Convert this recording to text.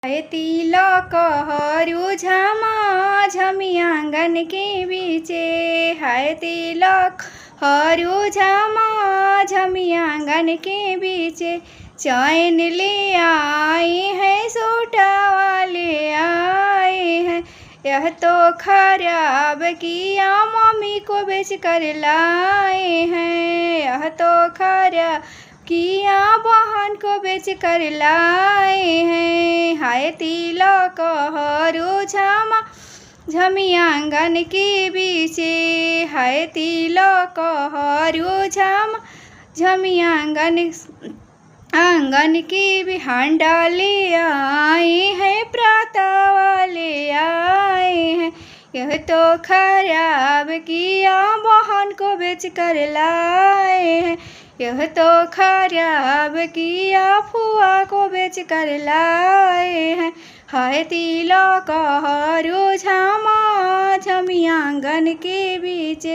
हाय तिलक हरू झमा झमी आँगन के बीचे। हाय तिलक हरू झमा झमी आँगन के बीचे। चैन ले आए हैं सूटा वाले आए हैं। यह तो खराब किया मम्मी को बेच कर लाए हैं। यह तो खराब किया बहन को बेच कर लाए हैं। हाय तिलक हरू झमा झमी आँगन के बीचे। हाय तिलक हरू झमा झमी आंगन के भी हांडा ले आए हैं, प्राता वाले आए हैं। यह तो खराब किया बहन को बेच कर लाए हैं। यह तो खराब किया फुआ को बेच कर लाए हैं। हाय तिलक हरू झमा झमी आँगन के बीचे।